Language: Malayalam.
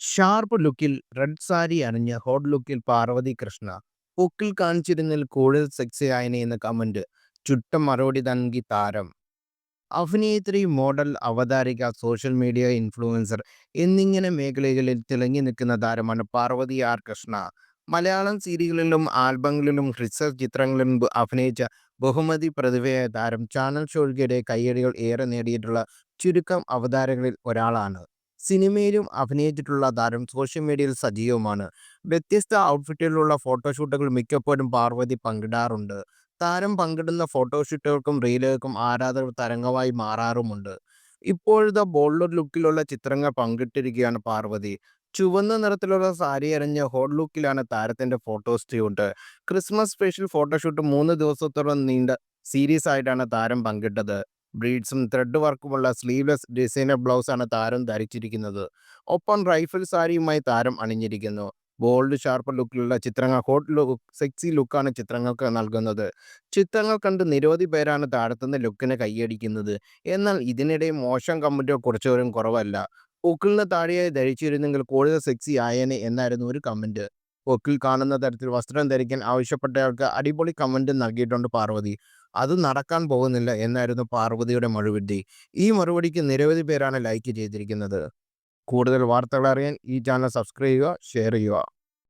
ഷാർപ്പ് ലുക്കിൽ റെഡ് സാരി അണിഞ്ഞ് ഹോട്ട് ലുക്കിൽ പാർവതി കൃഷ്ണ. പൊക്കിൽ കാണിച്ചിരുന്നതിൽ കൂടുതൽ സെക്സി ആയനെ എന്ന കമന്റ്. ചുട്ട മറുപടി നൽകി താരം. അഭിനേത്രി, മോഡൽ, അവതാരിക, സോഷ്യൽ മീഡിയ ഇൻഫ്ലുവൻസർ എന്നിങ്ങനെ മേഖലകളിൽ തിളങ്ങി നിൽക്കുന്ന താരമാണ് പാർവതി ആർ കൃഷ്ണ. മലയാളം സീരിയലുകളിലും ആൽബങ്ങളിലും ഹ്രസ്വ ചിത്രങ്ങളിലും അഭിനയിച്ച ബഹുമതി പ്രതിഭയായ താരം ചാനൽ ഷോയ്ക്കിടെ കയ്യടികൾ ഏറെ നേടിയിട്ടുള്ള ചുരുക്കം അവതാരകരിൽ ഒരാളാണ്. സിനിമയിലും അഭിനയിച്ചിട്ടുള്ള താരം സോഷ്യൽ മീഡിയയിൽ സജീവമാണ്. വ്യത്യസ്ത ഔട്ട്ഫിറ്റുകളിലുള്ള ഫോട്ടോഷൂട്ടുകൾ മിക്കപ്പോഴും പാർവതി പങ്കിടാറുണ്ട്. താരം പങ്കിടുന്ന ഫോട്ടോഷൂട്ടുകൾക്കും റീലുകൾക്കും ആരാധകർ തരംഗമായി മാറാറുമുണ്ട്. ഇപ്പോഴത്തെ ബോൾഡ് ലുക്കിലുള്ള ചിത്രങ്ങൾ പങ്കിട്ടിരിക്കുകയാണ് പാർവതി. ചുവന്ന നിറത്തിലുള്ള സാരി അണിഞ്ഞ ഹോട്ട് ലുക്കിലാണ് താരത്തിന്റെ ഫോട്ടോഷൂട്ട്. ക്രിസ്മസ് സ്പെഷ്യൽ ഫോട്ടോഷൂട്ട് 3 ദിവസത്തോളം നീണ്ട സീരീസ് ആയിട്ടാണ് താരം പങ്കിട്ടത്. ബ്രീഡ്സും ത്രെഡ് വർക്കുമുള്ള സ്ലീവ്ലെസ് ഡിസൈനർ ബ്ലൗസാണ് താരം ധരിച്ചിരിക്കുന്നത്. ഒപ്പം റൈഫിൾ സാരിയുമായി താരം അണിഞ്ഞിരിക്കുന്നു. ബോൾഡ് ഷാർപ്പ് ലുക്കിലുള്ള ചിത്രങ്ങൾ ഹോട്ട് ലുക്ക് സെക്സി ലുക്കാണ് ചിത്രങ്ങൾക്ക് നൽകുന്നത്. ചിത്രങ്ങൾ കണ്ട് നിരവധി പേരാണ് താരത്തിന്റെ ലുക്കിന് കൈയടിക്കുന്നത്. എന്നാൽ ഇതിനിടെ മോശം കമന്റുകൾ കുറച്ചവരും കുറവല്ല. പൊക്കിളിന് താഴെയായി ധരിച്ചിരുന്നെങ്കിൽ കൂടുതൽ സെക്സി ആയേനെ എന്നായിരുന്നു ഒരു കമന്റ്. പൊക്കിൾ കാണുന്ന തരത്തിൽ വസ്ത്രം ധരിക്കാൻ ആവശ്യപ്പെട്ടയാൾക്ക് അടിപൊളി കമന്റ് നൽകിയിട്ടുണ്ട് പാർവതി. അത് നടക്കാൻ പോകുന്നില്ല എന്നായിരുന്നു പാർവതിയുടെ മറുപടി. ഈ മറുപടിക്ക് നിരവധി പേരാണ് ലൈക്ക് ചെയ്തിരിക്കുന്നത്. കൂടുതൽ വാർത്തകൾ അറിയാൻ ഈ ചാനൽ സബ്സ്ക്രൈബ് ചെയ്യുക, ഷെയർ ചെയ്യുക.